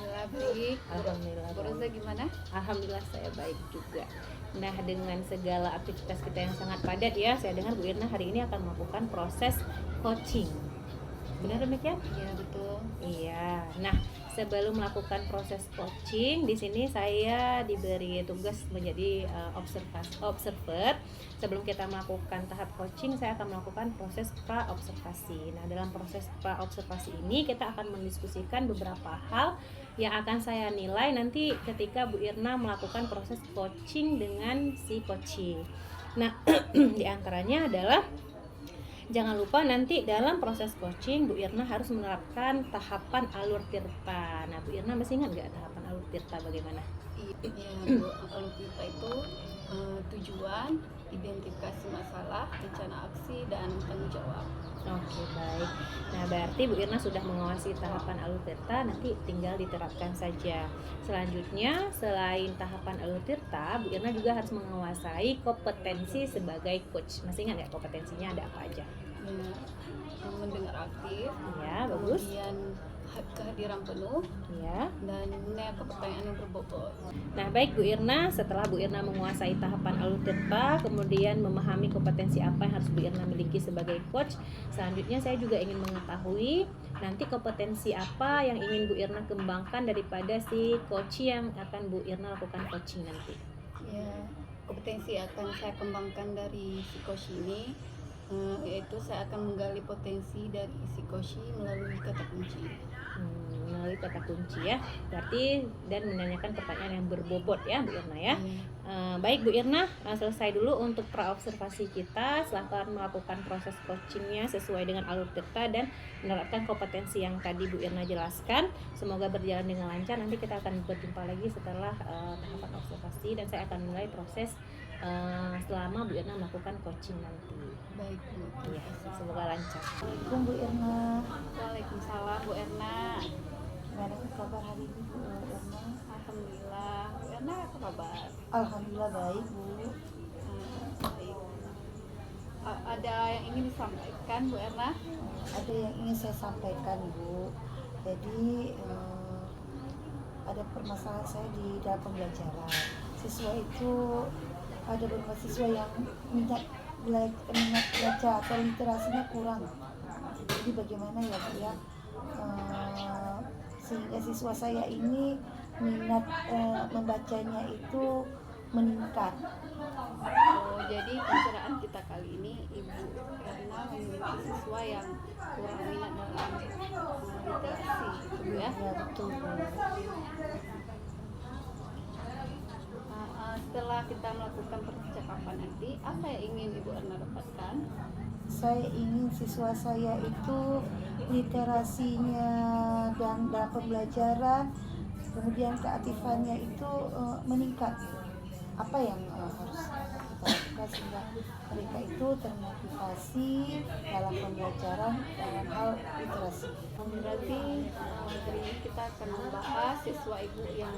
Alhamdulillah baik. Alhamdulillah Bu Roza baik. gimana? Alhamdulillah saya baik juga. Nah, dengan segala aktivitas kita yang sangat padat ya, saya dengar Bu Irna hari ini akan melakukan proses coaching. Benar demikian? Iya betul. Iya. Nah, sebelum melakukan proses coaching, di sini saya diberi tugas menjadi observer. Sebelum kita melakukan tahap coaching, saya akan melakukan proses pra-observasi. Nah, dalam proses pra-observasi ini kita akan mendiskusikan beberapa hal yang akan saya nilai nanti ketika Bu Irna melakukan proses coaching dengan si coaching. Nah, diantaranya adalah jangan lupa nanti dalam proses coaching Bu Irna harus menerapkan tahapan alur tirta. Nah, Bu Irna masih ingat nggak tahapan alur tirta bagaimana? Iya Bu, kalau kita itu tujuan, identifikasi masalah, rencana aksi, dan tanggung jawab. Oke, baik. Nah, berarti Bu Irna sudah menguasai tahapan alur tirta, nanti tinggal diterapkan saja. Selanjutnya, selain tahapan alur tirta, Bu Irna juga harus menguasai kompetensi sebagai coach. Masih ingat nggak kompetensinya ada apa aja? Ya, mendengar aktif, Ya, bagus. kemudian kehadiran penuh, Ya. dan menanyakan pertanyaan yang berbobot. Nah, baik Bu Irna, setelah Bu Irna menguasai tahapan alur tirta, kemudian memahami kompetensi apa yang harus Bu Irna miliki sebagai coach, selanjutnya saya juga ingin mengetahui nanti kompetensi apa yang ingin Bu Irna kembangkan daripada si coach yang akan Bu Irna lakukan coaching nanti. Ya, kompetensi akan saya kembangkan dari si coach ini, yaitu saya akan menggali potensi dari si coach melalui kata kunci. Melalui kata kunci ya, berarti dan menanyakan pertanyaan yang berbobot ya Bu Irna ya. Baik Bu Irna, selesai dulu untuk pra-observasi kita. Silahkan melakukan proses coachingnya sesuai dengan alur tirta dan menerapkan kompetensi yang tadi Bu Irna jelaskan. Semoga berjalan dengan lancar. Nanti kita akan berjumpa lagi setelah tahapan observasi dan saya akan mulai proses selama Bu Irna melakukan coaching nanti. Baik Bu, Ya, semoga lancar. Assalamualaikum Bu Irna. Waalaikumsalam Bu Erna. Gimana kabar hari ini Bu Irna? Alhamdulillah. Bu Erna apa kabar? Alhamdulillah baik Bu. Baik. Ada yang ingin disampaikan Bu Erna? Ada yang ingin saya sampaikan Bu. Jadi ada permasalahan saya di dalam pembelajaran. Siswa itu ada beberapa siswa yang minat baca atau literasinya kurang. Jadi bagaimana ya Bu ya? Sehingga siswa saya ini minat membacanya itu meningkat. Oh, jadi pembicaraan kita kali ini Ibu Erna memiliki siswa yang kurang minat dalam literasi, gitu Bu ya? Ya betul Bu. Setelah kita melakukan percakapan nanti, apa yang ingin Ibu Erna dapatkan? Saya ingin siswa saya itu literasinya dan dalam pembelajaran, kemudian keaktifannya itu meningkat. Apa yang harus kita lakukan sehingga mereka itu termotivasi dalam pembelajaran dalam hal literasi? Berarti hari ini kita akan membahas siswa Ibu yang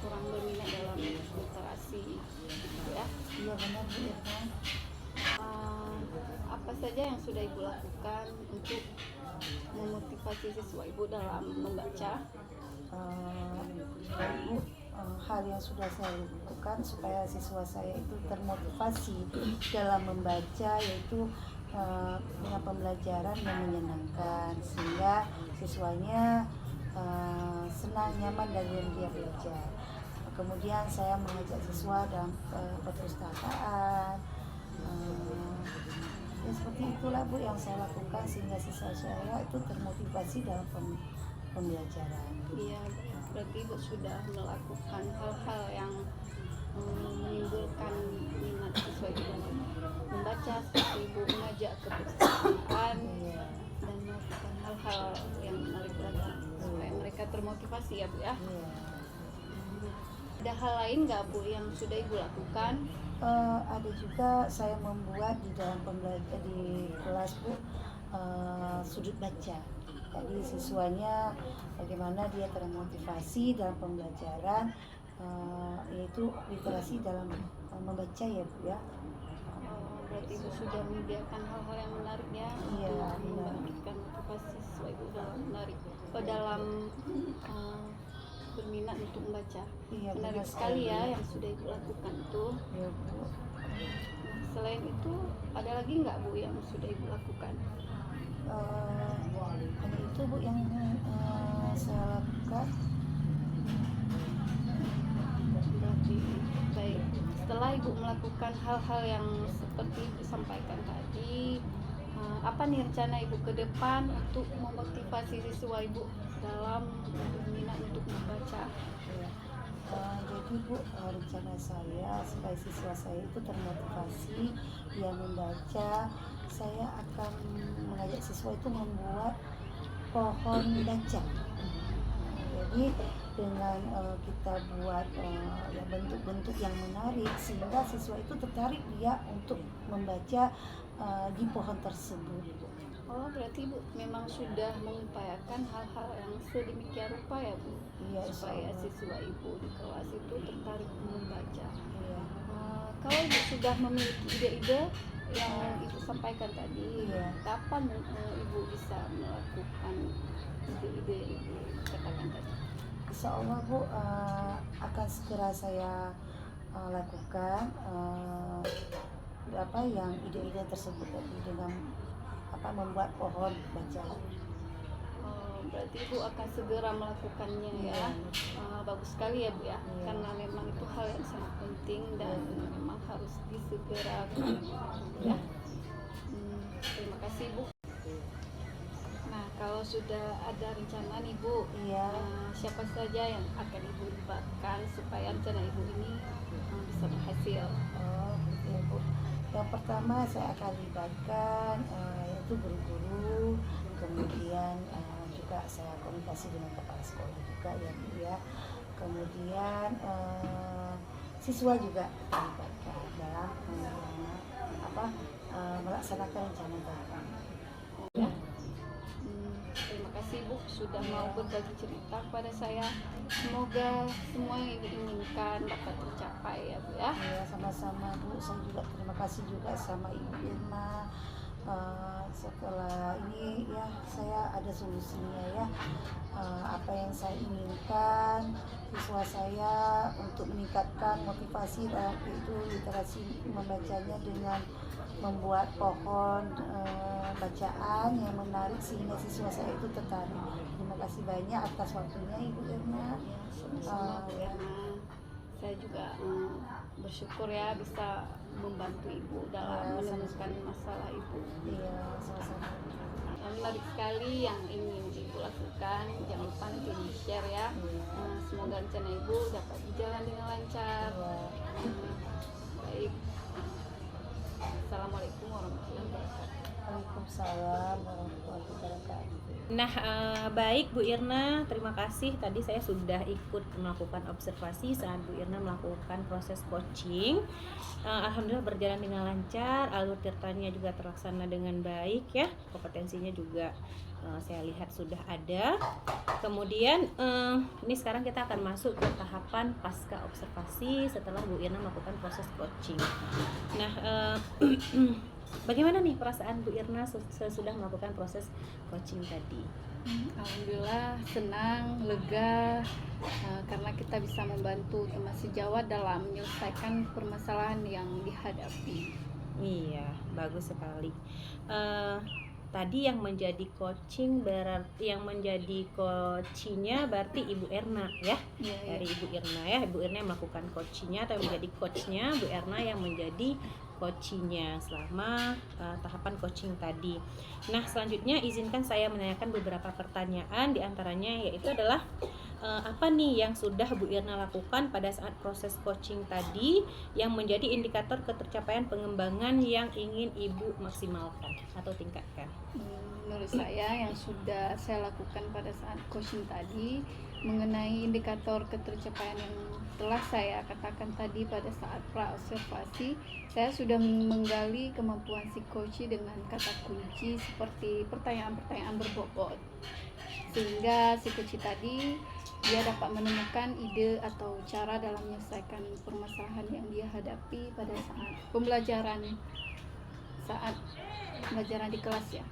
kurang berminat dalam literasi, gitu ya? Iya benar Bu Irna. Apa saja yang sudah Ibu lakukan untuk memotivasi siswa Ibu dalam membaca? Bu, hal yang sudah saya lakukan supaya siswa saya itu termotivasi dalam membaca, yaitu dengan pembelajaran yang menyenangkan sehingga siswanya senang, nyaman dari dia belajar. Kemudian saya mengajak siswa dalam perpustakaan. Ya seperti itulah Bu yang saya lakukan sehingga siswa saya itu termotivasi dalam pembelajaran. Iya, berarti Ibu sudah melakukan hal-hal yang menimbulkan minat siswa Ibu dalam membaca, seperti Ibu mengajak ke perpustakaan dan melakukan hal-hal yang menarik beragam supaya mereka termotivasi ya Bu ya. Ada hal lain nggak Bu yang sudah Ibu lakukan? Ada juga saya membuat di dalam pembelajaran di kelas Bu sudut baca. Jadi siswanya bagaimana dia termotivasi dalam pembelajaran, yaitu literasi dalam membaca ya Bu ya. Berarti Ibu sudah menyediakan hal-hal yang menarik ya Iya, untuk benar. membangkitkan motivasi siswa Ibu dalam menarik dalam membaca. Iya, Menarik benar sekali ya yang sudah Ibu lakukan tuh. Ya, Bu. Nah, selain itu ada lagi nggak Bu yang sudah Ibu lakukan? Hanya itu, Bu, yang saya lakukan. Berarti baik. Setelah Ibu melakukan hal-hal yang seperti Ibu sampaikan tadi, apa nih rencana Ibu ke depan untuk memotivasi siswa Ibu dalam berminat untuk membaca? Ya. Jadi, Bu, rencana saya supaya siswa saya itu termotivasi dia membaca, saya akan mengajak siswa itu membuat pohon baca. Jadi dengan kita buat ya bentuk-bentuk yang menarik sehingga siswa itu tertarik dia untuk membaca di pohon tersebut. Oh, berarti Ibu memang sudah mengupayakan hal-hal yang sedemikian rupa ya Bu, Iya, insya supaya Allah. siswa Ibu di kelas itu tertarik membaca. Iya. Kalau Ibu sudah memiliki ide-ide yang Ibu sampaikan tadi, Iya. kapan Ibu bisa melakukan ide-ide yang Ibu katakan tadi? Insya Allah, Bu, akan segera saya lakukan apa yang ide-ide tersebut tadi dengan membuat pohon baca. Berarti Ibu akan segera melakukannya ya. Bagus sekali ya Bu ya, Iya. karena memang itu hal yang sangat penting dan memang harus disegerakan ya. Terima kasih Bu. Nah, kalau sudah ada rencana nih Bu, Iya. siapa saja yang akan Ibu libatkan supaya rencana Ibu ini bisa berhasil? Oh, gitu ya, Bu. Yang pertama saya akan libatkan yaitu guru-guru, kemudian juga saya komunikasi dengan kepala sekolah juga ya, Bu ya. Kemudian siswa juga dilibatkan dalam melaksanakan rencana tadi. Ya. Terima kasih Bu sudah mau berbagi cerita kepada saya. Semoga semua yang Ibu inginkan dapat tercapai ya Bu ya. Ya, sama-sama Bu. Saya juga terima kasih juga sama Ibu Irma. Setelah ini ya saya ada solusinya ya. Apa yang saya inginkan siswa saya untuk meningkatkan motivasi dalam itu literasi membacanya dengan membuat pohon bacaan yang menarik sehingga siswa saya itu tertarik. Terima kasih banyak atas waktunya Ibu Irma. Sama Bu Irma. Saya juga bersyukur ya bisa membantu Ibu dalam menemukan masalah Ibu. Iya, sama-sama. Menarik sekali yang ingin Ibu lakukan. Jangan lupa nanti di-share ya. Semoga rencana Ibu dapat berjalan dengan lancar. Baik. Assalamualaikum warahmatullahi wabarakatuh. Waalaikumsalam warahmatullahi wabarakatuh. Nah, baik Bu Irna, terima kasih. Tadi saya sudah ikut melakukan observasi saat Bu Irna melakukan proses coaching. Alhamdulillah berjalan dengan lancar, alur ceritanya juga terlaksana dengan baik ya. Kompetensinya juga saya lihat sudah ada. Kemudian ini sekarang kita akan masuk ke tahapan pasca observasi setelah Bu Irna melakukan proses coaching. Nah, bagaimana nih perasaan Bu Irna sesudah melakukan proses coaching tadi? Alhamdulillah senang, lega karena kita bisa membantu teman sejawat dalam menyelesaikan permasalahan yang dihadapi. Iya, bagus sekali. Tadi yang menjadi coaching berarti yang menjadi coachingnya berarti Ibu Erna ya, dari Ibu Irna ya. Ibu Irna yang melakukan coachingnya atau menjadi coachnya, Bu Erna yang menjadi coachingnya selama tahapan coaching tadi. Nah, selanjutnya izinkan saya menanyakan beberapa pertanyaan, diantaranya yaitu adalah apa nih yang sudah Bu Irna lakukan pada saat proses coaching tadi yang menjadi indikator ketercapaian pengembangan yang ingin Ibu maksimalkan atau tingkatkan? Menurut saya yang sudah saya lakukan pada saat coaching tadi mengenai indikator ketercapaian yang telah saya katakan tadi pada saat pra-observasi, saya sudah menggali kemampuan si coach dengan kata kunci seperti pertanyaan-pertanyaan berbobot, sehingga si coach tadi dia dapat menemukan ide atau cara dalam menyelesaikan permasalahan yang dia hadapi pada saat pembelajaran di kelas ya.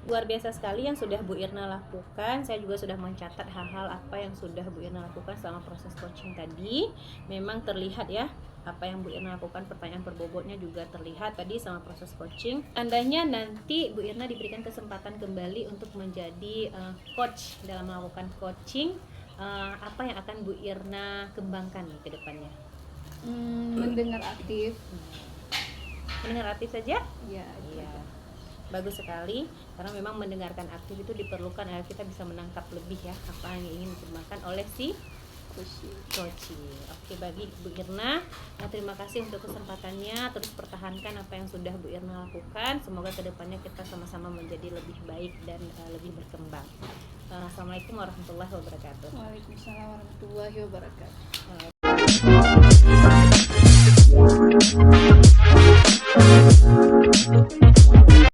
luar biasa sekali yang sudah Bu Irna lakukan. Saya juga sudah mencatat hal-hal apa yang sudah Bu Irna lakukan selama proses coaching tadi. Memang terlihat ya apa yang Bu Irna lakukan, pertanyaan berbobotnya juga terlihat tadi sama proses coaching. Andainya nanti Bu Irna diberikan kesempatan kembali untuk menjadi coach dalam melakukan coaching, apa yang akan Bu Irna kembangkan nih ke depannya? Mendengar aktif. Mendengar aktif saja? Ya, Iya. Bagus sekali, karena memang mendengarkan aktif itu diperlukan agar kita bisa menangkap lebih ya apa yang ingin dikembangkan oleh si coaching. Oke, bagi Bu Irna, terima kasih untuk kesempatannya. Terus pertahankan apa yang sudah Bu Irna lakukan. Semoga kedepannya kita sama-sama menjadi lebih baik dan lebih berkembang. Assalamualaikum warahmatullahi wabarakatuh. Waalaikumsalam warahmatullahi wabarakatuh.